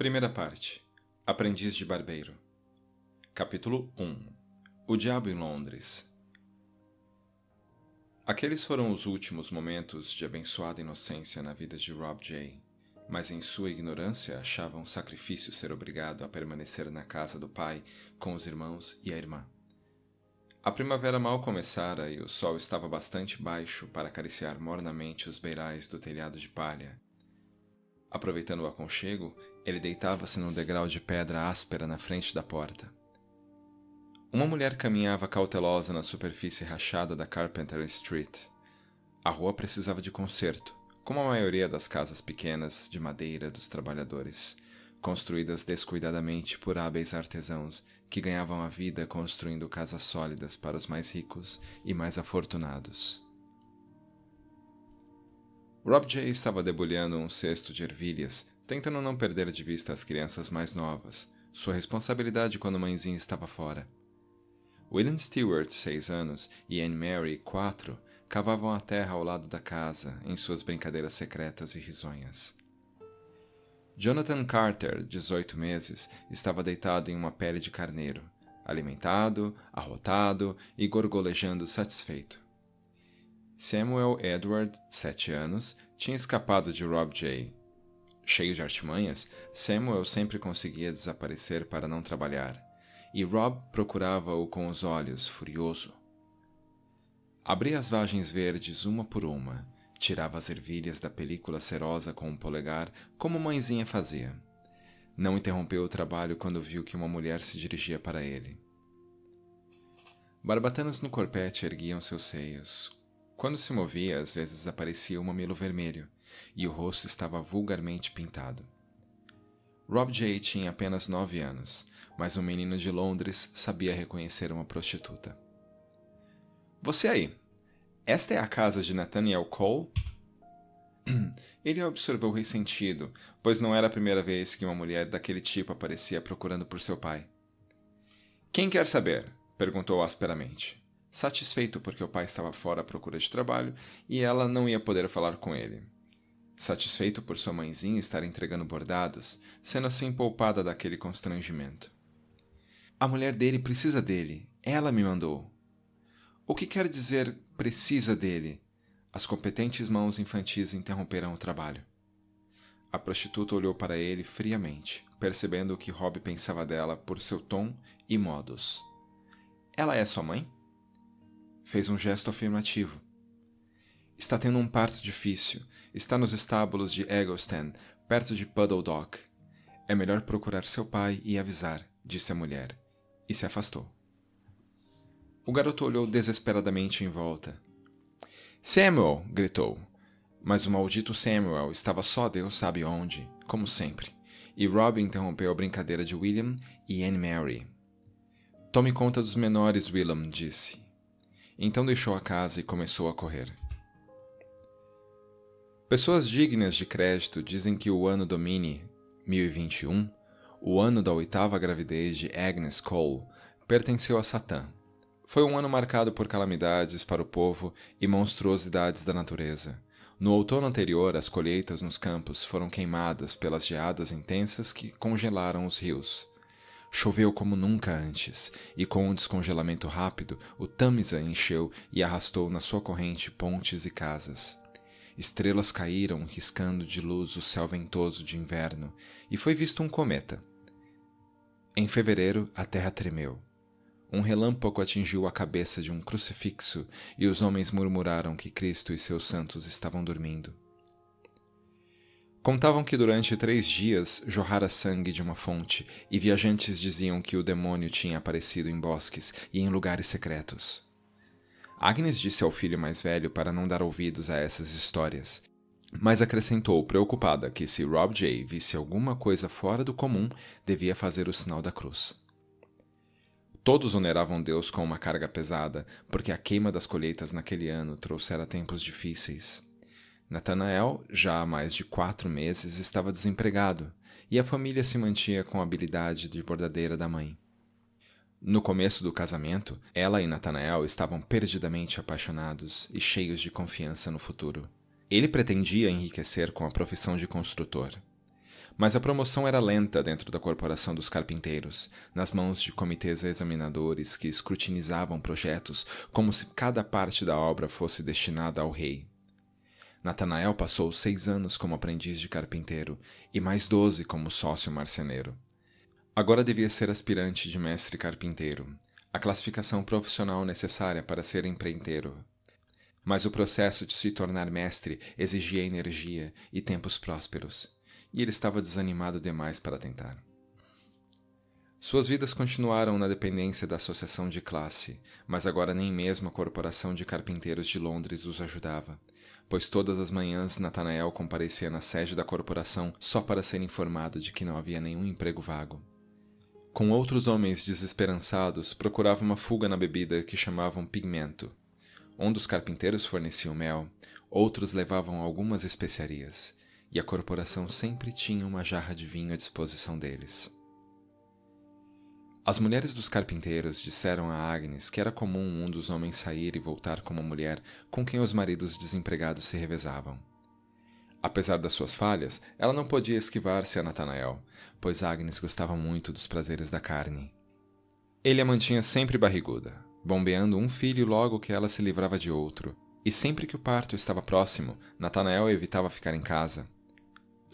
Primeira parte. Aprendiz de Barbeiro. Capítulo 1. O Diabo em Londres. Aqueles foram os últimos momentos de abençoada inocência na vida de Rob J., mas em sua ignorância achava um sacrifício ser obrigado a permanecer na casa do pai com os irmãos e a irmã. A primavera mal começara e o sol estava bastante baixo para acariciar mornamente os beirais do telhado de palha. Aproveitando o aconchego, ele deitava-se num degrau de pedra áspera na frente da porta. Uma mulher caminhava cautelosa na superfície rachada da Carpenter Street. A rua precisava de conserto, como a maioria das casas pequenas de madeira dos trabalhadores, construídas descuidadamente por hábeis artesãos que ganhavam a vida construindo casas sólidas para os mais ricos e mais afortunados. Rob J. estava debulhando um cesto de ervilhas, tentando não perder de vista as crianças mais novas, sua responsabilidade quando a mãezinha estava fora. William Stewart, 6 anos, e Anne Mary, 4, cavavam a terra ao lado da casa, em suas brincadeiras secretas e risonhas. Jonathan Carter, 18 meses, estava deitado em uma pele de carneiro, alimentado, arrotado e gorgolejando satisfeito. Samuel Edward, 7 anos, tinha escapado de Rob J. Cheio de artimanhas, Samuel sempre conseguia desaparecer para não trabalhar, e Rob procurava-o com os olhos, furioso. Abria as vagens verdes uma por uma, tirava as ervilhas da película cerosa com um polegar, como mãezinha fazia. Não interrompeu o trabalho quando viu que uma mulher se dirigia para ele. Barbatanas no corpete erguiam seus seios. Quando se movia, às vezes aparecia um mamilo vermelho, e o rosto estava vulgarmente pintado. Rob J. tinha apenas 9 anos, mas um menino de Londres sabia reconhecer uma prostituta. Você aí, esta é a casa de Nathaniel Cole? Ele a observou ressentido, pois não era a primeira vez que uma mulher daquele tipo aparecia procurando por seu pai. Quem quer saber? Perguntou asperamente, satisfeito porque o pai estava fora à procura de trabalho e ela não ia poder falar com ele. Satisfeito por sua mãezinha estar entregando bordados, sendo assim poupada daquele constrangimento. A mulher dele precisa dele. Ela me mandou. O que quer dizer precisa dele? As competentes mãos infantis interromperam o trabalho. A prostituta olhou para ele friamente, percebendo o que Rob pensava dela por seu tom e modos. Ela é sua mãe? Fez um gesto afirmativo. Está tendo um parto difícil. Está nos estábulos de Eggleston, perto de Puddle Dock. É melhor procurar seu pai e avisar, disse a mulher, e se afastou. O garoto olhou desesperadamente em volta. Samuel! Gritou. Mas o maldito Samuel estava só Deus sabe onde, como sempre, e Rob interrompeu a brincadeira de William e Anne Mary. Tome conta dos menores, William, disse. Então deixou a casa e começou a correr. Pessoas dignas de crédito dizem que o ano Domini 1021, o ano da 8ª gravidez de Agnes Cole, pertenceu a Satã. Foi um ano marcado por calamidades para o povo e monstruosidades da natureza. No outono anterior, as colheitas nos campos foram queimadas pelas geadas intensas que congelaram os rios. Choveu como nunca antes, e com um descongelamento rápido, o Tâmisa encheu e arrastou na sua corrente pontes e casas. Estrelas caíram, riscando de luz o céu ventoso de inverno, e foi visto um cometa. Em fevereiro, a terra tremeu. Um relâmpago atingiu a cabeça de um crucifixo, e os homens murmuraram que Cristo e seus santos estavam dormindo. Contavam que durante 3 dias jorrara sangue de uma fonte, e viajantes diziam que o demônio tinha aparecido em bosques e em lugares secretos. Agnes disse ao filho mais velho para não dar ouvidos a essas histórias, mas acrescentou preocupada que se Rob J. visse alguma coisa fora do comum, devia fazer o sinal da cruz. Todos oneravam Deus com uma carga pesada, porque a queima das colheitas naquele ano trouxera tempos difíceis. Nathanael, já há mais de 4 meses, estava desempregado, e a família se mantinha com a habilidade de bordadeira da mãe. No começo do casamento, ela e Nathanael estavam perdidamente apaixonados e cheios de confiança no futuro. Ele pretendia enriquecer com a profissão de construtor. Mas a promoção era lenta dentro da corporação dos carpinteiros, nas mãos de comitês examinadores que escrutinizavam projetos como se cada parte da obra fosse destinada ao rei. Nathanael passou 6 anos como aprendiz de carpinteiro e mais 12 como sócio marceneiro. Agora devia ser aspirante de mestre carpinteiro, a classificação profissional necessária para ser empreiteiro. Mas o processo de se tornar mestre exigia energia e tempos prósperos, e ele estava desanimado demais para tentar. Suas vidas continuaram na dependência da associação de classe, mas agora nem mesmo a Corporação de Carpinteiros de Londres os ajudava, pois todas as manhãs Nathanael comparecia na sede da corporação só para ser informado de que não havia nenhum emprego vago. Com outros homens desesperançados, procurava uma fuga na bebida que chamavam pigmento. Um dos carpinteiros fornecia o mel, outros levavam algumas especiarias, e a corporação sempre tinha uma jarra de vinho à disposição deles. As mulheres dos carpinteiros disseram a Agnes que era comum um dos homens sair e voltar com uma mulher com quem os maridos desempregados se revezavam. Apesar das suas falhas, ela não podia esquivar-se a Nathanael, pois Agnes gostava muito dos prazeres da carne. Ele a mantinha sempre barriguda, bombeando um filho logo que ela se livrava de outro, e sempre que o parto estava próximo, Nathanael evitava ficar em casa.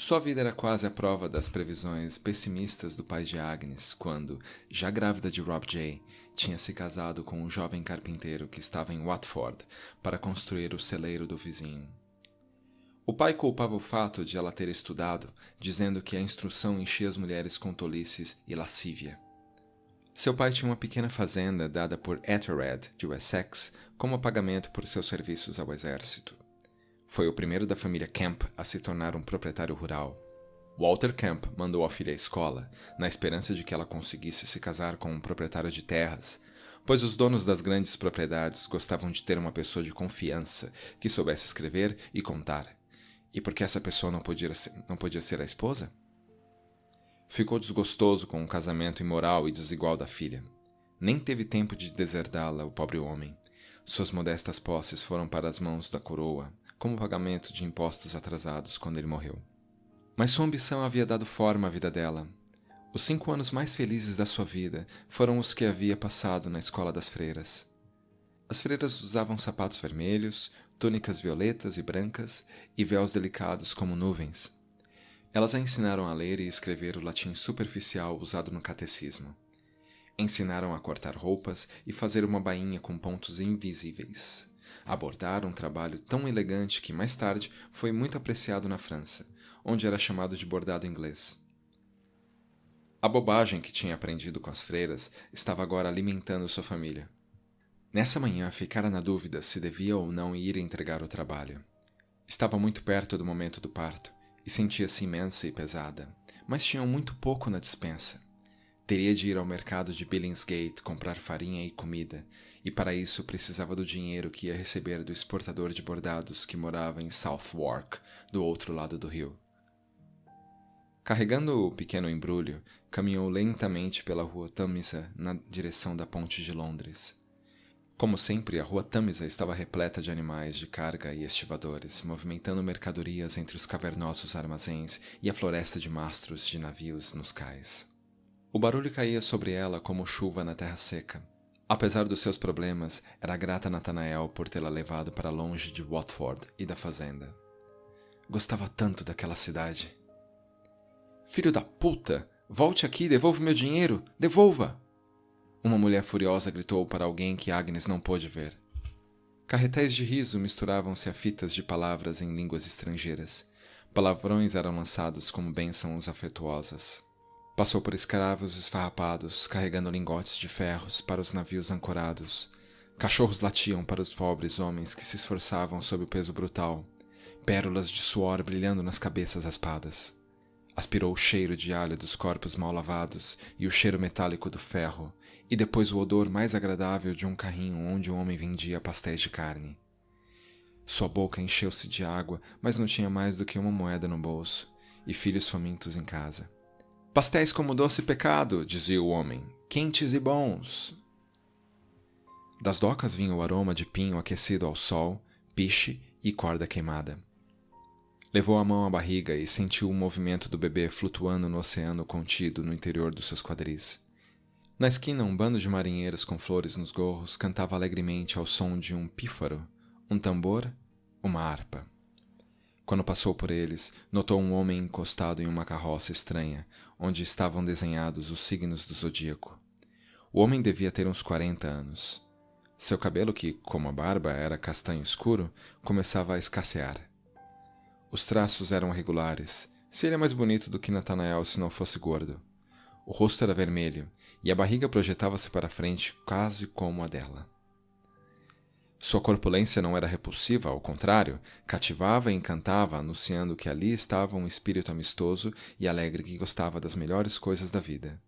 Sua vida era quase a prova das previsões pessimistas do pai de Agnes, quando, já grávida de Rob J., tinha se casado com um jovem carpinteiro que estava em Watford para construir o celeiro do vizinho. O pai culpava o fato de ela ter estudado, dizendo que a instrução enchia as mulheres com tolices e lascívia. Seu pai tinha uma pequena fazenda dada por Ethelred, de Wessex, como pagamento por seus serviços ao exército. Foi o primeiro da família Kemp a se tornar um proprietário rural. Walter Kemp mandou a filha à escola, na esperança de que ela conseguisse se casar com um proprietário de terras, pois os donos das grandes propriedades gostavam de ter uma pessoa de confiança que soubesse escrever e contar. E por que essa pessoa não podia ser a esposa? Ficou desgostoso com o casamento imoral e desigual da filha. Nem teve tempo de deserdá-la, o pobre homem. Suas modestas posses foram para as mãos da coroa, como pagamento de impostos atrasados quando ele morreu. Mas sua ambição havia dado forma à vida dela. Os 5 anos mais felizes da sua vida foram os que havia passado na escola das freiras. As freiras usavam sapatos vermelhos, túnicas violetas e brancas e véus delicados como nuvens. Elas a ensinaram a ler e escrever o latim superficial usado no catecismo. Ensinaram a cortar roupas e fazer uma bainha com pontos invisíveis. Abordar um trabalho tão elegante que mais tarde foi muito apreciado na França, onde era chamado de bordado inglês. A bobagem que tinha aprendido com as freiras estava agora alimentando sua família. Nessa manhã ficara na dúvida se devia ou não ir entregar o trabalho. Estava muito perto do momento do parto e sentia-se imensa e pesada, mas tinham muito pouco na despensa. Teria de ir ao mercado de Billingsgate comprar farinha e comida, e para isso precisava do dinheiro que ia receber do exportador de bordados que morava em Southwark, do outro lado do rio. Carregando o pequeno embrulho, caminhou lentamente pela rua Tâmisa na direção da ponte de Londres. Como sempre, a rua Tâmisa estava repleta de animais de carga e estivadores, movimentando mercadorias entre os cavernosos armazéns e a floresta de mastros de navios nos cais. O barulho caía sobre ela como chuva na terra seca. Apesar dos seus problemas, era grata a Nathanael por tê-la levado para longe de Watford e da fazenda. Gostava tanto daquela cidade. Filho da puta! Volte aqui e devolva meu dinheiro! Devolva! Uma mulher furiosa gritou para alguém que Agnes não pôde ver. Carretéis de riso misturavam-se a fitas de palavras em línguas estrangeiras. Palavrões eram lançados como bênçãos afetuosas. Passou por escravos esfarrapados, carregando lingotes de ferros para os navios ancorados. Cachorros latiam para os pobres homens que se esforçavam sob o peso brutal. Pérolas de suor brilhando nas cabeças raspadas. Aspirou o cheiro de alho dos corpos mal lavados e o cheiro metálico do ferro, e depois o odor mais agradável de um carrinho onde um homem vendia pastéis de carne. Sua boca encheu-se de água, mas não tinha mais do que uma moeda no bolso, e filhos famintos em casa. Pastéis como doce pecado, dizia o homem, quentes e bons. Das docas vinha o aroma de pinho aquecido ao sol, piche e corda queimada. Levou a mão à barriga e sentiu o movimento do bebê flutuando no oceano contido no interior dos seus quadris. Na esquina, um bando de marinheiros com flores nos gorros cantava alegremente ao som de um pífaro, um tambor, uma harpa. Quando passou por eles, notou um homem encostado em uma carroça estranha, onde estavam desenhados os signos do zodíaco. O homem devia ter uns 40 anos. Seu cabelo, que, como a barba, era castanho escuro, começava a escassear. Os traços eram regulares. Seria mais bonito do que Nathanael se não fosse gordo. O rosto era vermelho, e a barriga projetava-se para frente quase como a dela. Sua corpulência não era repulsiva, ao contrário, cativava e encantava, anunciando que ali estava um espírito amistoso e alegre que gostava das melhores coisas da vida.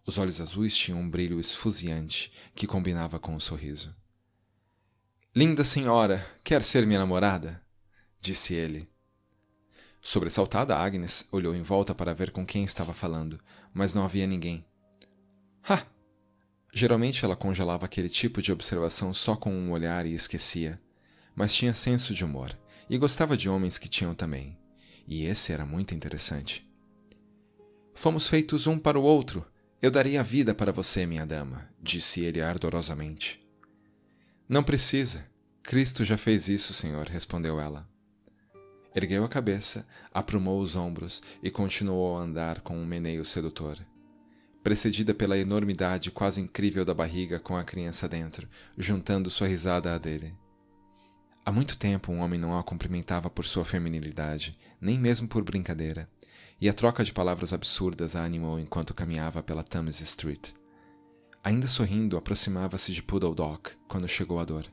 Os olhos azuis tinham um brilho esfuziante que combinava com o sorriso. "Linda senhora, quer ser minha namorada?" disse ele. Sobressaltada, Agnes olhou em volta para ver com quem estava falando, mas não havia ninguém. "Ha!" Geralmente ela congelava aquele tipo de observação só com um olhar e esquecia, mas tinha senso de humor, e gostava de homens que tinham também, e esse era muito interessante. "Fomos feitos um para o outro. Eu daria a vida para você, minha dama", disse ele ardorosamente. "Não precisa. Cristo já fez isso, senhor", respondeu ela. Ergueu a cabeça, aprumou os ombros e continuou a andar com um meneio sedutor. Precedida pela enormidade quase incrível da barriga com a criança dentro, juntando sua risada à dele. Há muito tempo um homem não a cumprimentava por sua feminilidade, nem mesmo por brincadeira, e a troca de palavras absurdas a animou enquanto caminhava pela Thames Street. Ainda sorrindo, aproximava-se de Poodle Dock quando chegou a dor.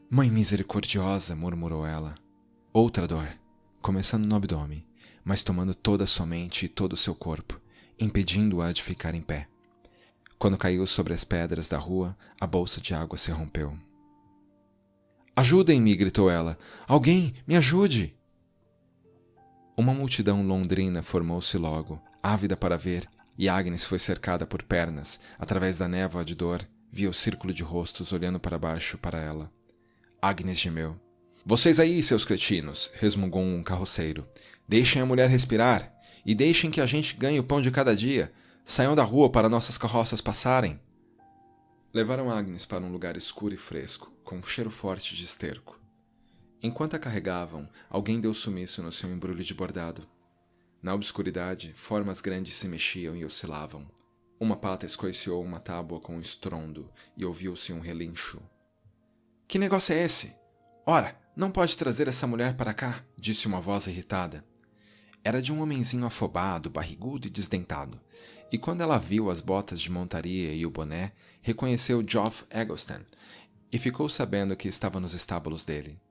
"Mãe misericordiosa", murmurou ela. Outra dor, começando no abdômen, mas tomando toda a sua mente e todo o seu corpo, impedindo-a de ficar em pé. Quando caiu sobre as pedras da rua, a bolsa de água se rompeu. "Ajudem-me!" gritou ela. "Alguém, me ajude!" Uma multidão londrina formou-se logo, ávida para ver, e Agnes foi cercada por pernas. Através da névoa de dor, via o círculo de rostos olhando para baixo para ela. Agnes gemeu. "Vocês aí, seus cretinos!" resmungou um carroceiro. "Deixem a mulher respirar, e deixem que a gente ganhe o pão de cada dia. Saiam da rua para nossas carroças passarem." Levaram Agnes para um lugar escuro e fresco, com um cheiro forte de esterco. Enquanto a carregavam, alguém deu sumiço no seu embrulho de bordado. Na obscuridade, formas grandes se mexiam e oscilavam. Uma pata escoiciou uma tábua com um estrondo, e ouviu-se um relincho. "Que negócio é esse? Ora, não pode trazer essa mulher para cá", disse uma voz irritada. Era de um homenzinho afobado, barrigudo e desdentado, e quando ela viu as botas de montaria e o boné, reconheceu Geoff Eggleston, e ficou sabendo que estava nos estábulos dele.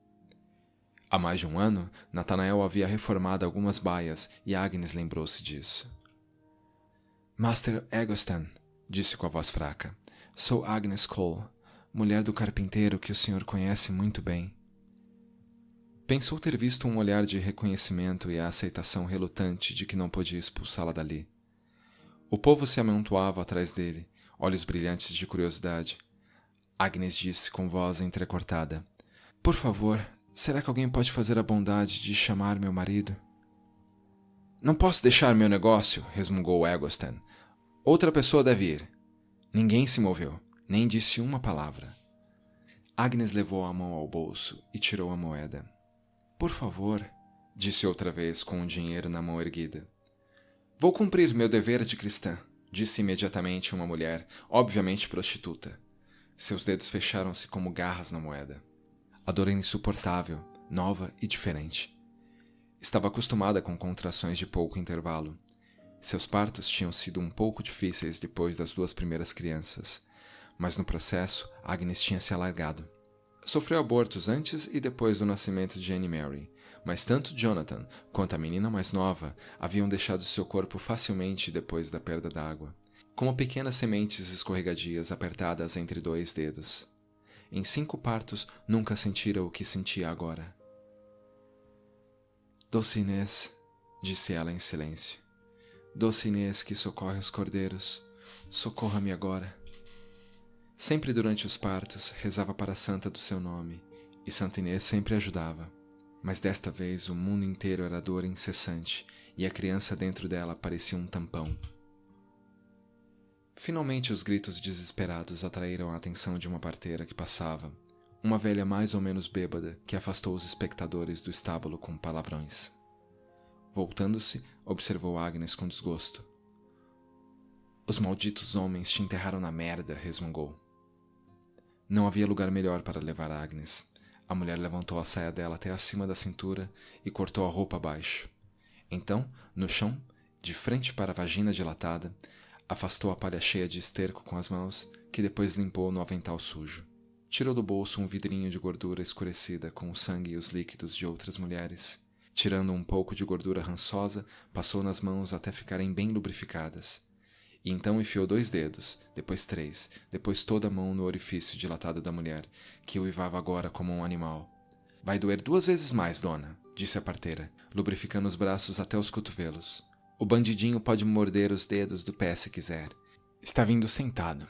Há mais de um ano, Nathanael havia reformado algumas baias, e Agnes lembrou-se disso. "Master Eggleston", disse com a voz fraca, "sou Agnes Cole, mulher do carpinteiro que o senhor conhece muito bem." Pensou ter visto um olhar de reconhecimento e a aceitação relutante de que não podia expulsá-la dali. O povo se amontoava atrás dele, olhos brilhantes de curiosidade. Agnes disse com voz entrecortada: "Por favor, será que alguém pode fazer a bondade de chamar meu marido?" "Não posso deixar meu negócio", resmungou Eggleston. "Outra pessoa deve ir." Ninguém se moveu, nem disse uma palavra. Agnes levou a mão ao bolso e tirou a moeda. "Por favor", disse outra vez com o dinheiro na mão erguida. "Vou cumprir meu dever de cristã", disse imediatamente uma mulher, obviamente prostituta. Seus dedos fecharam-se como garras na moeda. A dor era insuportável, nova e diferente. Estava acostumada com contrações de pouco intervalo. Seus partos tinham sido um pouco difíceis depois das 2 primeiras crianças, mas no processo Agnes tinha se alargado. Sofreu abortos antes e depois do nascimento de Anne Mary, mas tanto Jonathan quanto a menina mais nova haviam deixado seu corpo facilmente depois da perda d'água, como pequenas sementes escorregadias apertadas entre 2 dedos. Em 5 partos nunca sentira o que sentia agora. "Doce Inês", disse ela em silêncio. "Doce Inês que socorre os cordeiros, socorra-me agora." Sempre durante os partos rezava para a santa do seu nome, e Santa Inês sempre ajudava. Mas desta vez o mundo inteiro era dor incessante e a criança dentro dela parecia um tampão. Finalmente os gritos desesperados atraíram a atenção de uma parteira que passava, uma velha mais ou menos bêbada que afastou os espectadores do estábulo com palavrões. Voltando-se, observou Agnes com desgosto. Os malditos homens te enterraram na merda, resmungou. Não havia lugar melhor para levar Agnes. A mulher levantou a saia dela até acima da cintura e cortou a roupa abaixo. Então, no chão, de frente para a vagina dilatada, afastou a palha cheia de esterco com as mãos, que depois limpou no avental sujo. Tirou do bolso um vidrinho de gordura escurecida com o sangue e os líquidos de outras mulheres. Tirando um pouco de gordura rançosa, passou nas mãos até ficarem bem lubrificadas. E então enfiou 2 dedos, depois 3, depois toda a mão no orifício dilatado da mulher, que uivava agora como um animal. Vai doer 2 vezes mais, dona, disse a parteira, lubrificando os braços até os cotovelos. O bandidinho pode morder os dedos do pé se quiser. Está vindo sentado.